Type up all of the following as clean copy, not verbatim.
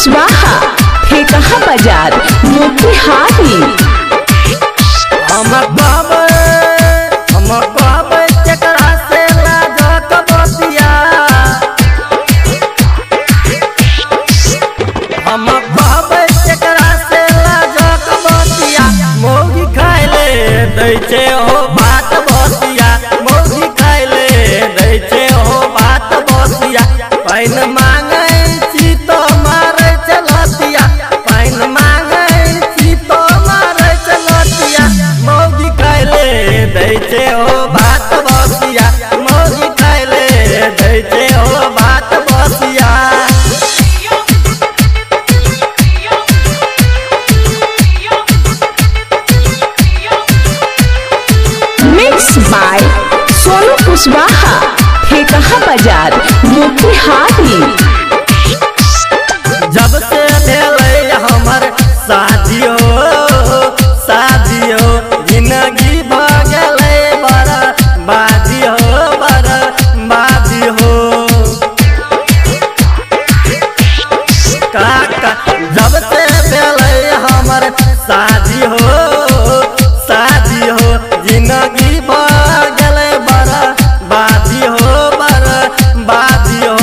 कुशवाहा ठेकहा बाजार मोतिहारी। हम कहबै केकरा से लाजक बतिया, हम कहबै केकरा से लाजक बतिया। मौगी खाय ले दै छै हो बात बतिया, मौगी खाय ले दै छै हो बात बतिया। पाइन मांगै छी तो मारै चलतिया, पाइन मांगै छी तो मारै चलतिया। मौगी खाय ले दै छै हो बात बतिया, मौगी खाय ले दै छै हो बात बतिया। मिक्स बाय सोनू कुशवाहा ठेकहा बाजार मोतिहारी। जब से भेलै हमर शादी हो जिंदगी भऽ गेलै बर्बादी हो काका। जब से भेलै हमर शादी हो जिंदगी भऽ गेलै बर्बादी हो।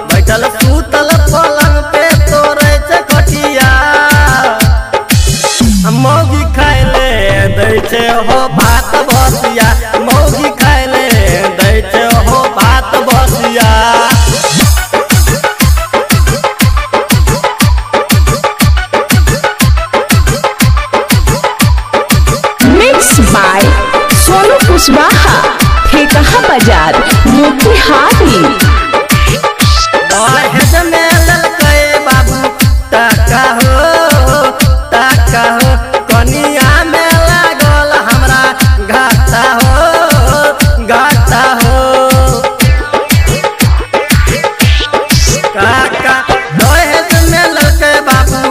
बैठल सुतल पलंग पे तोड़े छै कटिया, मौगी खाय ले दै छै हो भात बसिया, मौगी खाय ले दै छै हो भात बसिया। मिक्स बाय सोनू कुशवाहा ठेकहा बाजार मोतिहारी। दहेज में ललकै बाबू टाका हो, कनिया में लागल हमरा घाटा हो काका। दहेज में ललकै बाबू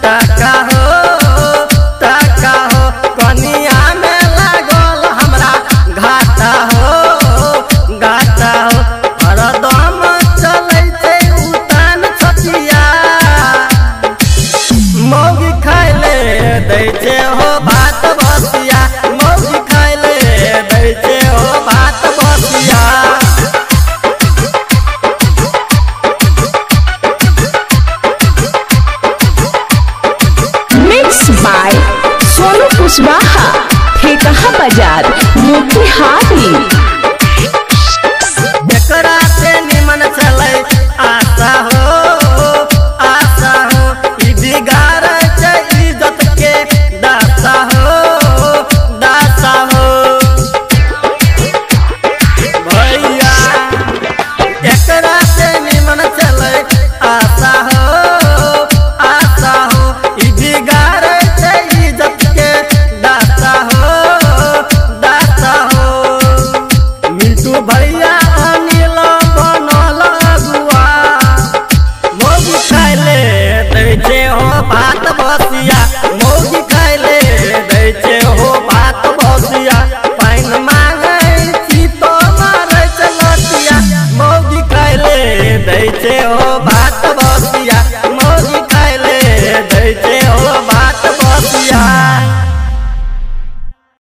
टाका हो, कनिया में लागल हमरा घाटा हो। हरदम चलै छै उतान छतिया, मौगी खाय ले दै छै हो भात बसिया, मौगी खाय ले दै छै हो भात बसिया। Mix by Sonu Kushwaha